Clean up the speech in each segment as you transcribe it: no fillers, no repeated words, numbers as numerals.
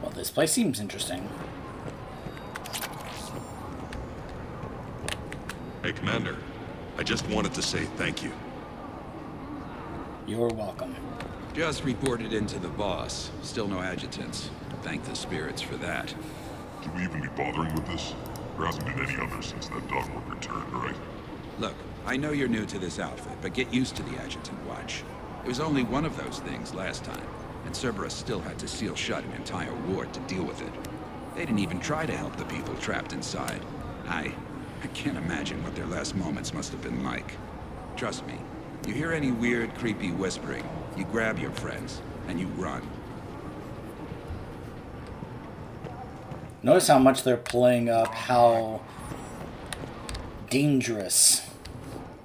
Well, this place seems interesting. Hey, Commander. I just wanted to say thank you. You're welcome. Just reported into the boss. Still no adjutants. Thank the spirits for that. Should we even be bothering with this? There hasn't been any others since that dog worker returned, right? Look, I know you're new to this outfit, but get used to the adjutant watch. It was only one of those things last time, and Cerberus still had to seal shut an entire ward to deal with it. They didn't even try to help the people trapped inside. I can't imagine what their last moments must have been like. Trust me, you hear any weird, creepy whispering, you grab your friends, and you run. Notice how much they're playing up how dangerous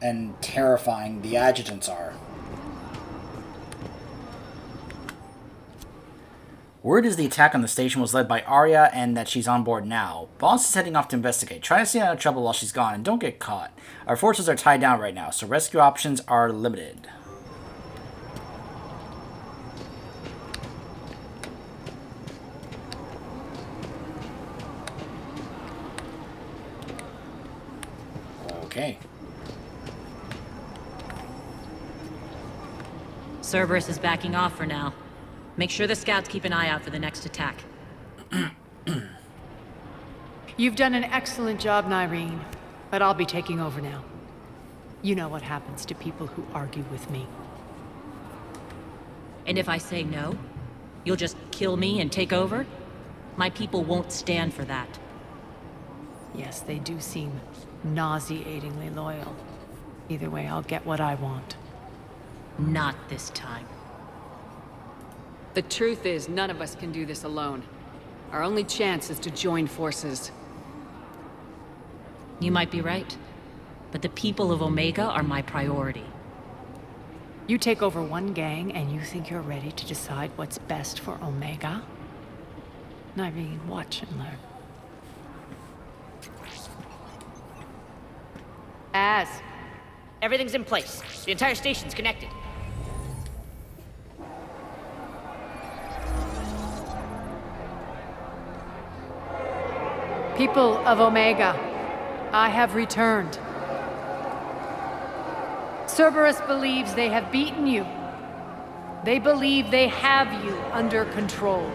and terrifying the adjutants are. Word is the attack on the station was led by Arya and that she's on board now. Boss is heading off to investigate. Try to stay out of trouble while she's gone and don't get caught. Our forces are tied down right now, so rescue options are limited. Okay. Cerberus is backing off for now. Make sure the scouts keep an eye out for the next attack. You've done an excellent job, Nyreen, but I'll be taking over now. You know what happens to people who argue with me. And if I say no, you'll just kill me and take over? My people won't stand for that. Yes, they do seem nauseatingly loyal. Either way, I'll get what I want. Not this time. The truth is, none of us can do this alone. Our only chance is to join forces. You might be right, but the people of Omega are my priority. You take over one gang and you think you're ready to decide what's best for Omega? Nyreen, watch and learn. Everything's in place. The entire station's connected. People of Omega, I have returned. Cerberus believes they have beaten you. They believe they have you under control.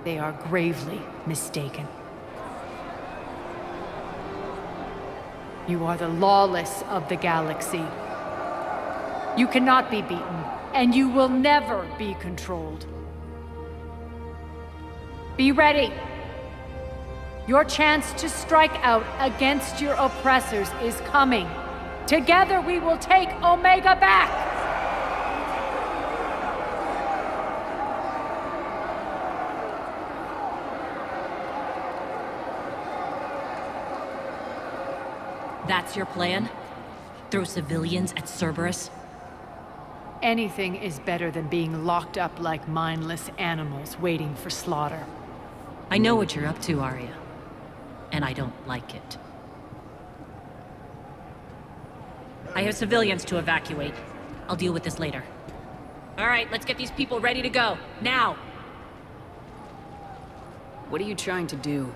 They are gravely mistaken. You are the lawless of the galaxy. You cannot be beaten, and you will never be controlled. Be ready. Your chance to strike out against your oppressors is coming. Together we will take Omega back! That's your plan? Throw civilians at Cerberus? Anything is better than being locked up like mindless animals waiting for slaughter. I know what you're up to, Arya. And I don't like it. I have civilians to evacuate. I'll deal with this later. All right, let's get these people ready to go. Now! What are you trying to do?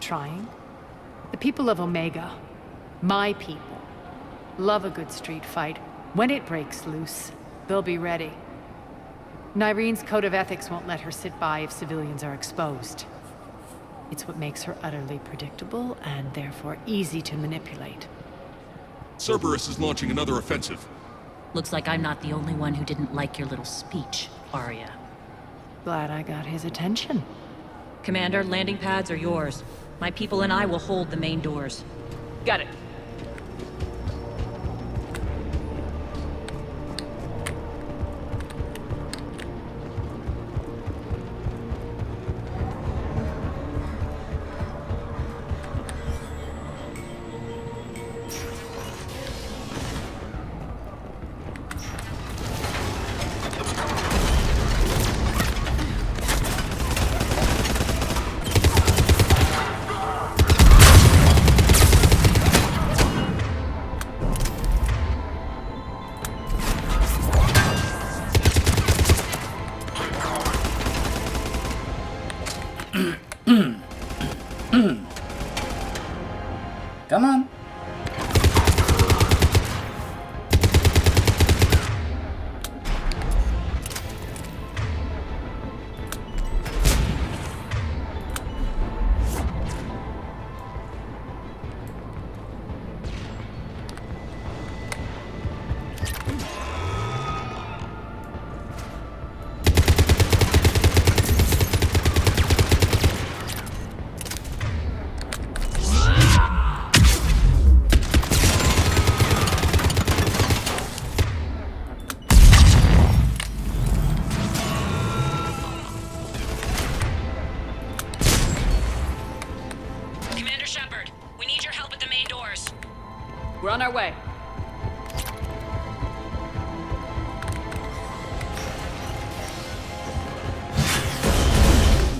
Trying? The people of Omega, my people, love a good street fight. When it breaks loose, they'll be ready. Nyreen's code of ethics won't let her sit by if civilians are exposed. It's what makes her utterly predictable and therefore easy to manipulate. Cerberus is launching another offensive. Looks like I'm not the only one who didn't like your little speech, Arya. Glad I got his attention. Commander, landing pads are yours. My people and I will hold the main doors. Got it.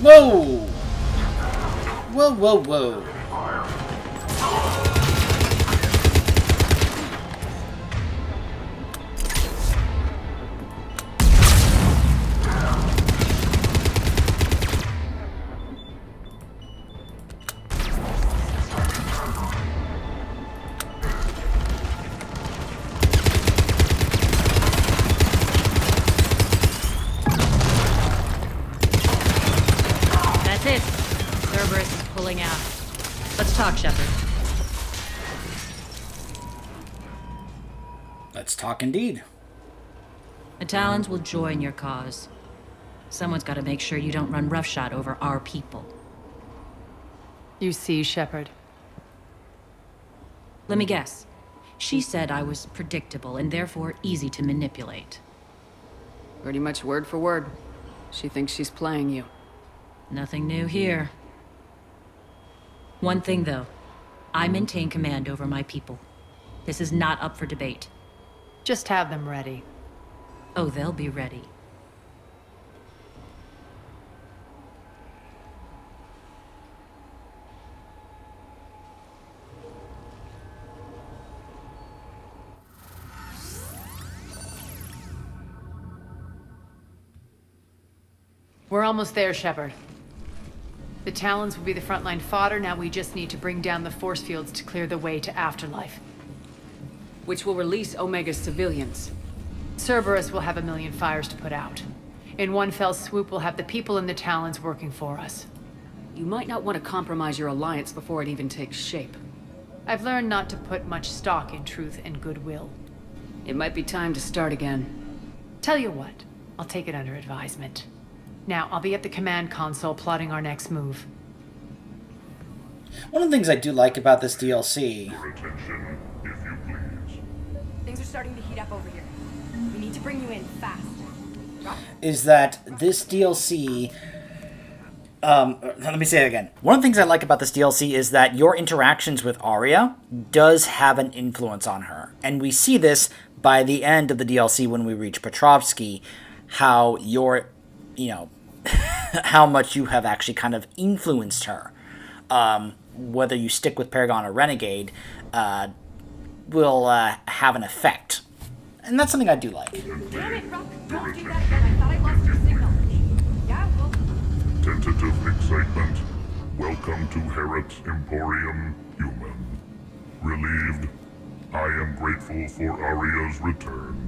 Whoa! Whoa, whoa, whoa. That's it. Cerberus is pulling out. Let's talk, Shepard. Let's talk indeed. The Talons will join your cause. Someone's got to make sure you don't run roughshod over our people. You see, Shepard. Let me guess. She said I was predictable and therefore easy to manipulate. Pretty much word for word. She thinks she's playing you. Nothing new here. One thing, though. I maintain command over my people. This is not up for debate. Just have them ready. Oh, they'll be ready. We're almost there, Shepard. The Talons will be the frontline fodder, now we just need to bring down the force fields to clear the way to Afterlife. Which will release Omega's civilians. Cerberus will have a million fires to put out. In one fell swoop, we'll have the people in the Talons working for us. You might not want to compromise your alliance before it even takes shape. I've learned not to put much stock in truth and goodwill. It might be time to start again. Tell you what, I'll take it under advisement. Now, I'll be at the command console plotting our next move. One of the things I do like about this DLC Your attention, if you please. Things are starting to heat up over here. We need to bring you in fast. is that this DLC... let me say it again. One of the things I like about this DLC is that your interactions with Arya does have an influence on her. And we see this by the end of the DLC when we reach Petrovsky, how your, how much you have actually kind of influenced her. Whether you stick with Paragon or Renegade will have an effect. And that's something I do like. Damn it, Rock. Don't do that again. I thought I lost your signal. Yeah, well... Tentative excitement. Welcome to Herod's Emporium, Human. Relieved. I am grateful for Arya's return.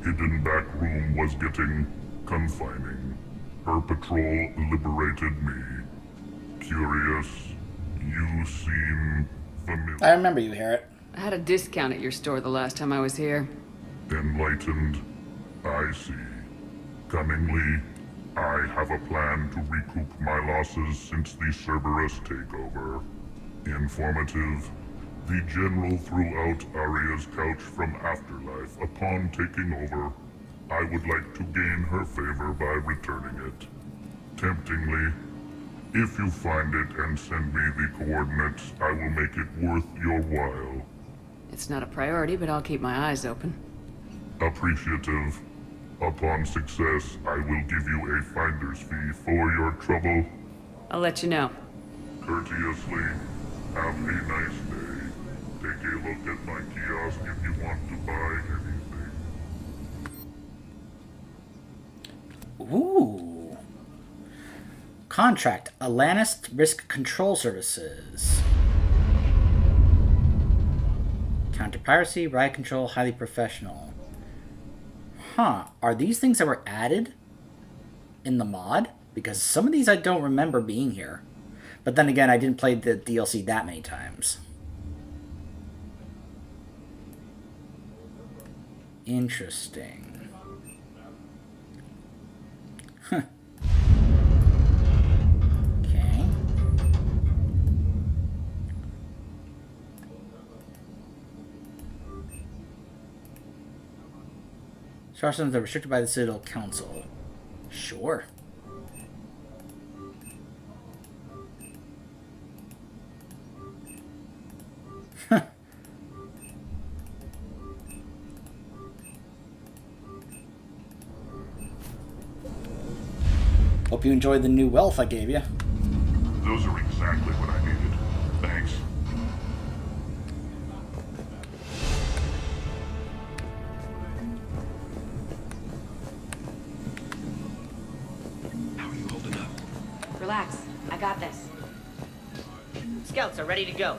Hidden back room was getting confining. Her patrol liberated me. Curious. You seem familiar. I remember you, Harriet. I had a discount at your store the last time I was here. Enlightened. I see. Cunningly, I have a plan to recoup my losses since the Cerberus takeover. Informative. The General threw out Arya's couch from Afterlife upon taking over. I would like to gain her favor by returning it. Temptingly, if you find it and send me the coordinates, I will make it worth your while. It's not a priority, but I'll keep my eyes open. Appreciative. Upon success, I will give you a finder's fee for your trouble. I'll let you know. Courteously, have a nice day. Take a look at my kiosk if you want to buy anything. Ooh. Contract. Atlantis Risk Control Services. Counter piracy, riot control, highly professional. Huh. Are these things that were added in the mod? Because some of these I don't remember being here. But then again, I didn't play the DLC that many times. Interesting. Huh. Okay. Star systems are restricted by the Citadel Council. Sure. Hope you enjoyed the new wealth I gave you. Those are exactly what I needed. Thanks. How are you holding up? Relax. I got this. Scouts are ready to go.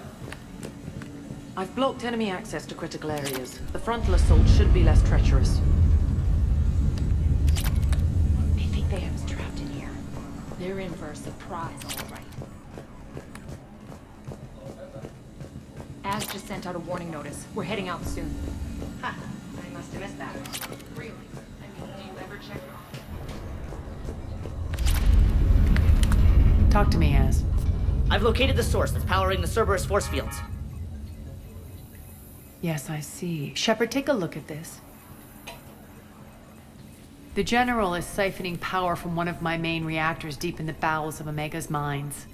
I've blocked enemy access to critical areas. The frontal assault should be less treacherous. I think they have us trapped in here. They're in for a surprise, all right. Az just sent out a warning notice. We're heading out soon. Ha! I must have missed that. Really? I mean, do you ever check it? Talk to me, Az. I've located the source that's powering the Cerberus force fields. Yes, I see. Shepard, take a look at this. The General is siphoning power from one of my main reactors deep in the bowels of Omega's mines.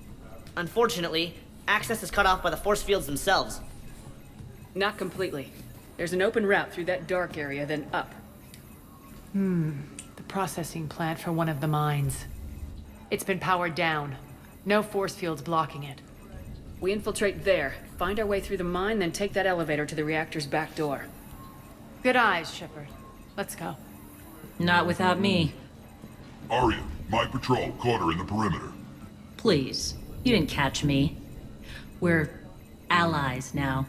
Unfortunately, access is cut off by the force fields themselves. Not completely. There's an open route through that dark area, then up. The processing plant for one of the mines. It's been powered down. No force fields blocking it. We infiltrate there, find our way through the mine, then take that elevator to the reactor's back door. Good eyes, Shepard. Let's go. Not without me. Arya, my patrol caught her in the perimeter. Please. You didn't catch me. We're allies now.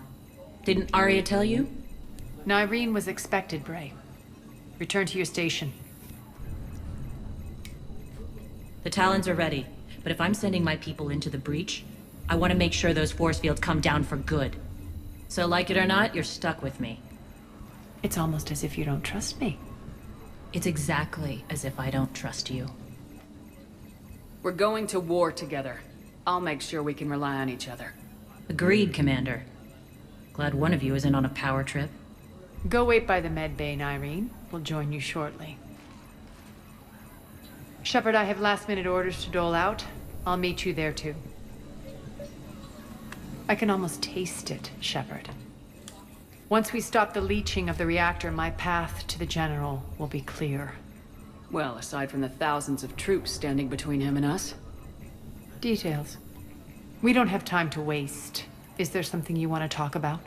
Didn't Arya tell you? Nyreen was expected, Bray. Return to your station. The Talons are ready, but if I'm sending my people into the breach, I want to make sure those force fields come down for good. So like it or not, you're stuck with me. It's almost as if you don't trust me. It's exactly as if I don't trust you. We're going to war together. I'll make sure we can rely on each other. Agreed, Commander. Glad one of you isn't on a power trip. Go wait by the med bay, Nyreen. We'll join you shortly. Shepard, I have last-minute orders to dole out. I'll meet you there, too. I can almost taste it, Shepard. Once we stop the leaching of the reactor, my path to the General will be clear. Well, aside from the thousands of troops standing between him and us. Details. We don't have time to waste. Is there something you want to talk about?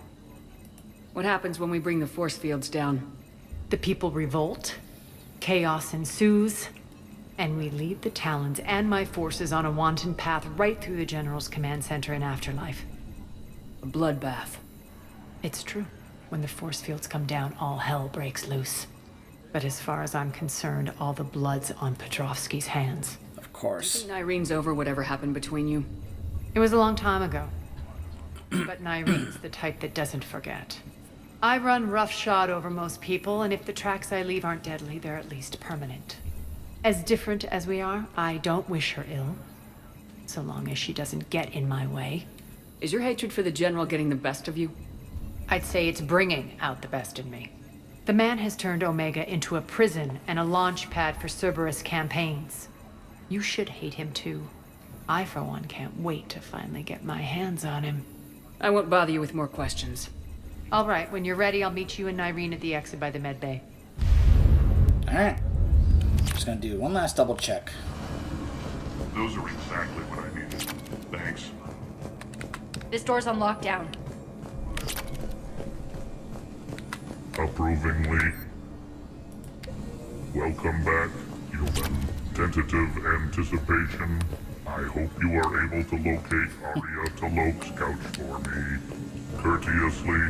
What happens when we bring the force fields down? The people revolt, chaos ensues, and we lead the Talons and my forces on a wanton path right through the General's command center and afterlife. A bloodbath. It's true. When the force fields come down, all hell breaks loose. But as far as I'm concerned, all the blood's on Petrovsky's hands. Of course. Nyrene's over whatever happened between you. It was a long time ago. But Nyrene's the type that doesn't forget. I run roughshod over most people, and if the tracks I leave aren't deadly, they're at least permanent. As different as we are, I don't wish her ill. So long as she doesn't get in my way. Is your hatred for the General getting the best of you? I'd say it's bringing out the best in me. The man has turned Omega into a prison and a launch pad for Cerberus campaigns. You should hate him too. I, for one, can't wait to finally get my hands on him. I won't bother you with more questions. All right, when you're ready, I'll meet you and Nyreen at the exit by the med bay. Alright. Just gonna do one last double check. Those are exactly what I needed. Thanks. This door's on lockdown. Approvingly. Welcome back, human. Tentative anticipation. I hope you are able to locate Arya Talok's couch for me. Courteously,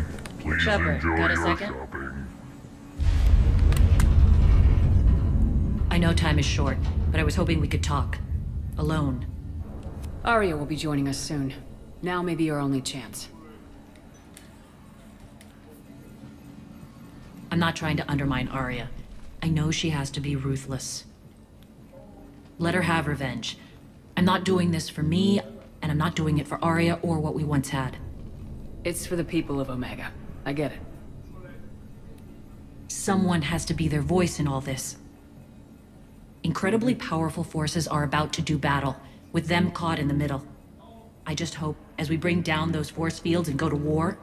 please Shepard, enjoy got a your second? shopping. I know time is short, but I was hoping we could talk. Alone. Arya will be joining us soon. Now may be your only chance. I'm not trying to undermine Arya. I know she has to be ruthless. Let her have revenge. I'm not doing this for me, and I'm not doing it for Arya or what we once had. It's for the people of Omega. I get it. Someone has to be their voice in all this. Incredibly powerful forces are about to do battle, with them caught in the middle. I just hope, as we bring down those force fields and go to war,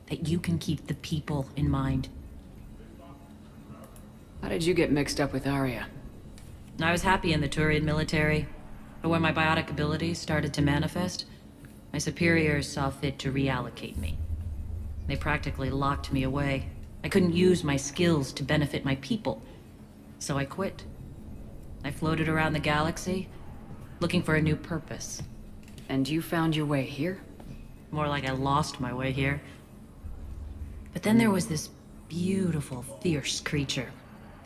that you can keep the people in mind. How did you get mixed up with Arya? I was happy in the Turian military, but when my biotic abilities started to manifest, my superiors saw fit to reallocate me. They practically locked me away. I couldn't use my skills to benefit my people, so I quit. I floated around the galaxy, looking for a new purpose. And you found your way here? More like I lost my way here. But then there was this beautiful, fierce creature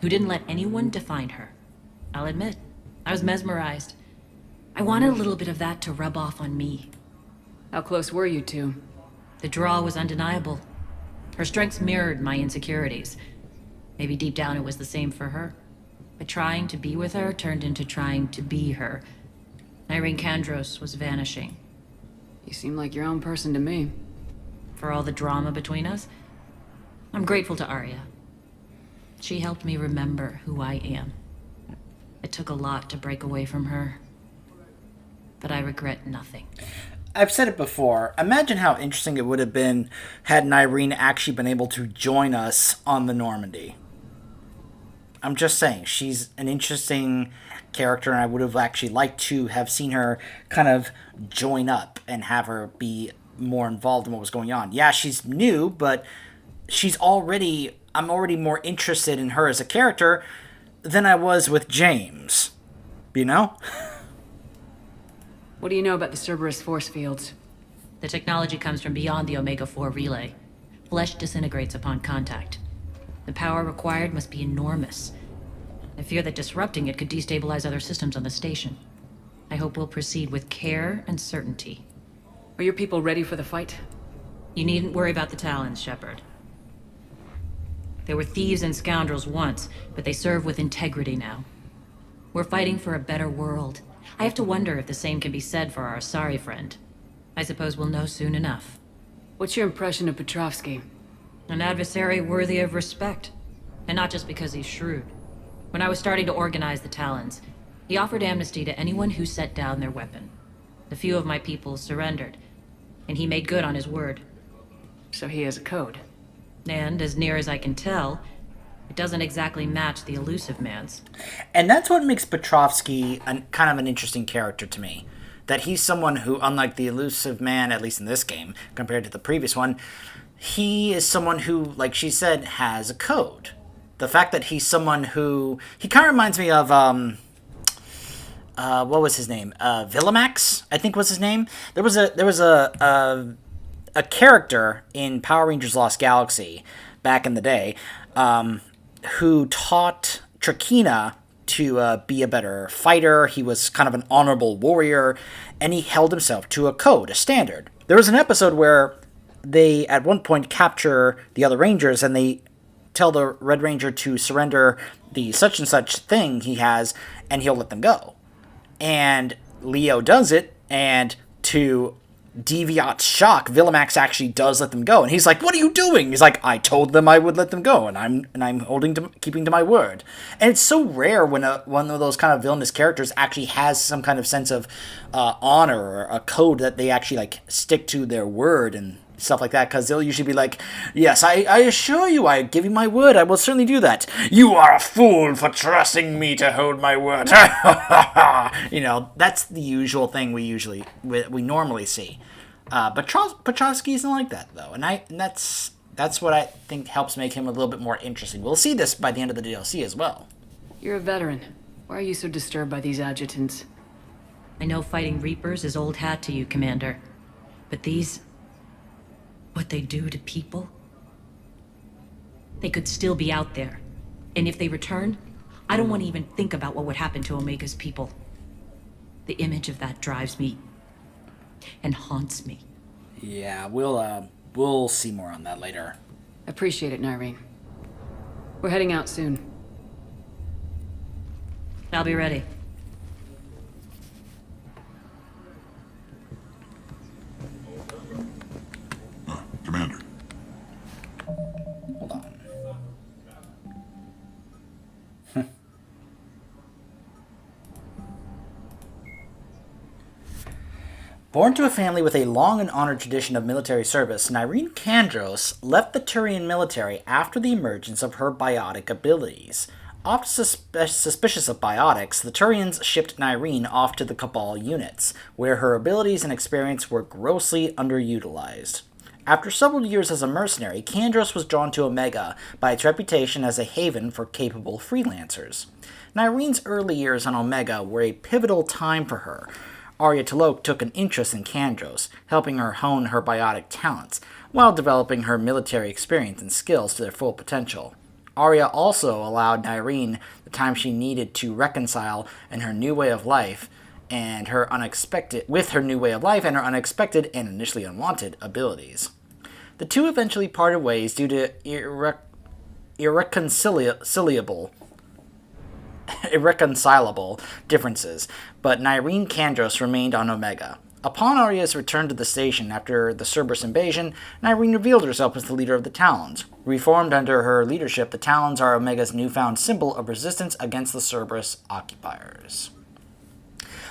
who didn't let anyone define her. I'll admit, I was mesmerized. I wanted a little bit of that to rub off on me. How close were you two? The draw was undeniable. Her strengths mirrored my insecurities. Maybe deep down it was the same for her. But trying to be with her turned into trying to be her. Irene Kandros was vanishing. You seem like your own person to me. For all the drama between us, I'm grateful to Arya. She helped me remember who I am. It took a lot to break away from her, but I regret nothing. I've said it before. Imagine how interesting it would have been had Nyreen actually been able to join us on the Normandy. I'm just saying, she's an interesting character, and I would have actually liked to have seen her kind of join up and have her be more involved in what was going on. Yeah, she's new, but I'm already more interested in her as a character than I was with James. You know? What do you know about the Cerberus force fields? The technology comes from beyond the Omega-4 relay. Flesh disintegrates upon contact. The power required must be enormous. I fear that disrupting it could destabilize other systems on the station. I hope we'll proceed with care and certainty. Are your people ready for the fight? You needn't worry about the Talons, Shepard. They were thieves and scoundrels once, but they serve with integrity now. We're fighting for a better world. I have to wonder if the same can be said for our Asari friend. I suppose we'll know soon enough. What's your impression of Petrovsky? An adversary worthy of respect. And not just because he's shrewd. When I was starting to organize the Talons, he offered amnesty to anyone who set down their weapon. A few of my people surrendered, and he made good on his word. So he has a code. And, as near as I can tell, it doesn't exactly match the elusive man's. And that's what makes Petrovsky kind of an interesting character to me. That he's someone who, unlike the elusive man, at least in this game, compared to the previous one, he is someone who, like she said, has a code. The fact that he's someone who... He kind of reminds me of, what was his name? Villamax, I think was his name. There was a character in Power Rangers Lost Galaxy back in the day who taught Trakina to be a better fighter. He was kind of an honorable warrior, and he held himself to a code, a standard. There was an episode where they, at one point, capture the other Rangers, and they tell the Red Ranger to surrender the such and such thing he has, and he'll let them go. And Leo does it, and to Deviat's shock, Villamax actually does let them go, and he's like, "What are you doing?" He's like, "I told them I would let them go, and I'm keeping to my word." And it's so rare when one of those kind of villainous characters actually has some kind of sense of honor or a code that they actually like stick to their word and stuff like that, because they'll usually be like, "Yes, I assure you, I give you my word, I will certainly do that. You are a fool for trusting me to hold my word." You know, that's the usual thing we normally see. But Petrovsky isn't like that, though, and that's what I think helps make him a little bit more interesting. We'll see this by the end of the DLC as well. You're a veteran. Why are you so disturbed by these adjutants? I know fighting Reapers is old hat to you, Commander. But these... what they do to people? They could still be out there. And if they return, I don't want to even think about what would happen to Omega's people. The image of that drives me and haunts me. Yeah, we'll see more on that later. Appreciate it, Nyreen. We're heading out soon. I'll be ready. Commander. Hold on. Born to a family with a long and honored tradition of military service, Nyreen Kandros left the Turian military after the emergence of her biotic abilities. Often suspicious of biotics, the Turians shipped Nyreen off to the Cabal units, where her abilities and experience were grossly underutilized. After several years as a mercenary, Kandros was drawn to Omega by its reputation as a haven for capable freelancers. Nyreen's early years on Omega were a pivotal time for her. Arya T'Loak took an interest in Kandros, helping her hone her biotic talents, while developing her military experience and skills to their full potential. Arya also allowed Nyreen the time she needed to reconcile in her new way of life and her unexpected and initially unwanted abilities. The two eventually parted ways due to irreconcilable differences, but Nyreen Kandros remained on Omega. Upon Arya's return to the station after the Cerberus invasion, Nyreen revealed herself as the leader of the Talons. Reformed under her leadership, the Talons are Omega's newfound symbol of resistance against the Cerberus occupiers.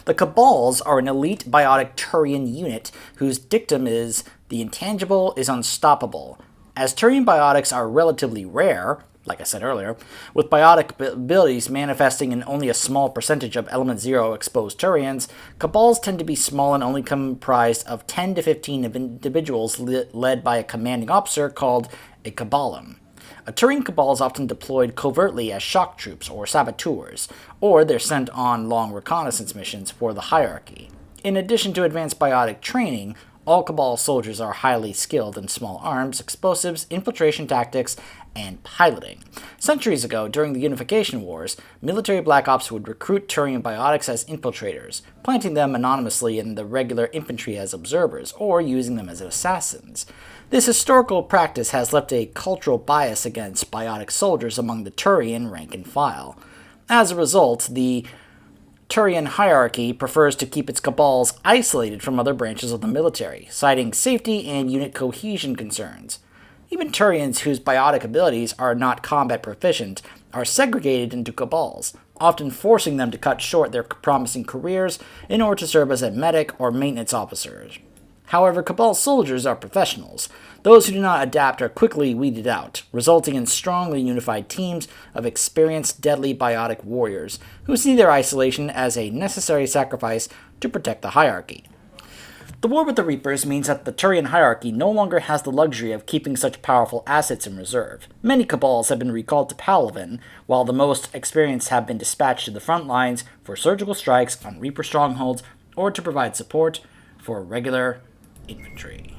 The Cabals are an elite biotic Turian unit whose dictum is, "The intangible is unstoppable." As Turian biotics are relatively rare, like I said earlier, with biotic abilities manifesting in only a small percentage of Element Zero exposed Turians, Cabals tend to be small and only comprised of 10 to 15 individuals led by a commanding officer called a Cabalum. A Turian Cabal is often deployed covertly as shock troops or saboteurs, or they're sent on long reconnaissance missions for the hierarchy. In addition to advanced biotic training, all Cabal soldiers are highly skilled in small arms, explosives, infiltration tactics, and piloting. Centuries ago, during the Unification Wars, military Black Ops would recruit Turian biotics as infiltrators, planting them anonymously in the regular infantry as observers, or using them as assassins. This historical practice has left a cultural bias against biotic soldiers among the Turian rank and file. As a result, the Turian hierarchy prefers to keep its Cabals isolated from other branches of the military, citing safety and unit cohesion concerns. Even Turians whose biotic abilities are not combat proficient are segregated into Cabals, often forcing them to cut short their promising careers in order to serve as a medic or maintenance officers. However, Cabal soldiers are professionals. Those who do not adapt are quickly weeded out, resulting in strongly unified teams of experienced, deadly biotic warriors who see their isolation as a necessary sacrifice to protect the hierarchy. The war with the Reapers means that the Turian hierarchy no longer has the luxury of keeping such powerful assets in reserve. Many Cabals have been recalled to Palaven, while the most experienced have been dispatched to the front lines for surgical strikes on Reaper strongholds or to provide support for regular infantry.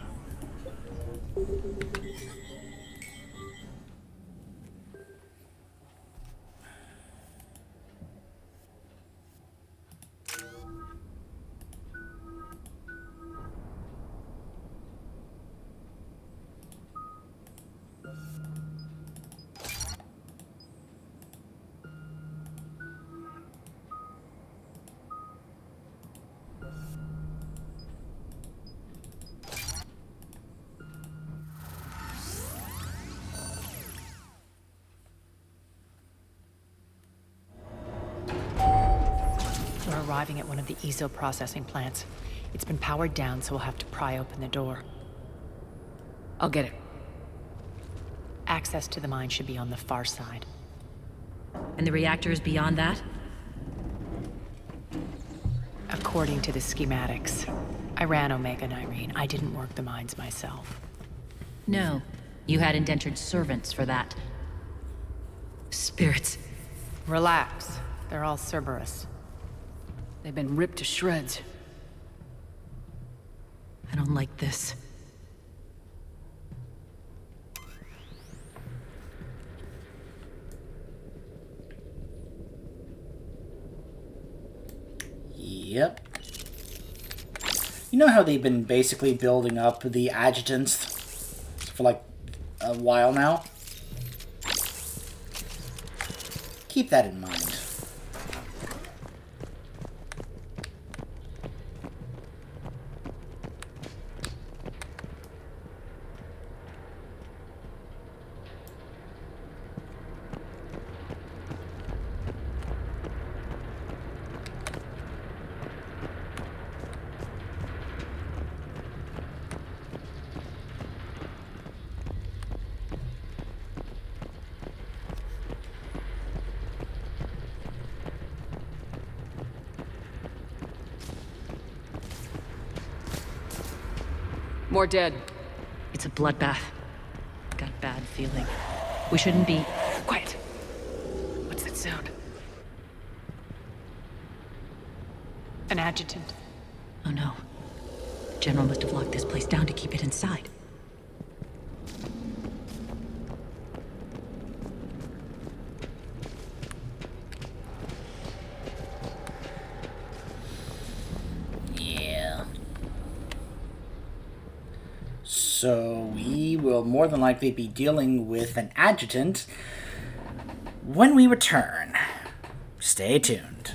We're arriving at one of the ESO processing plants. It's been powered down, so we'll have to pry open the door. I'll get it. Access to the mine should be on the far side. And the reactor is beyond that? According to the schematics. I ran Omega, Nyreen. I didn't work the mines myself. No. You had indentured servants for that. Spirits. Relax. They're all Cerberus. They've been ripped to shreds. I don't like this. Yep. You know how they've been basically building up the adjutants for like a while now? Keep that in mind. More dead. It's a bloodbath. Got a bad feeling. We shouldn't be... Quiet. What's that sound? An adjutant. Oh no. General must have locked this place down to keep it inside. Yeah. So we will more than likely be dealing with an adjutant when we return. Stay tuned.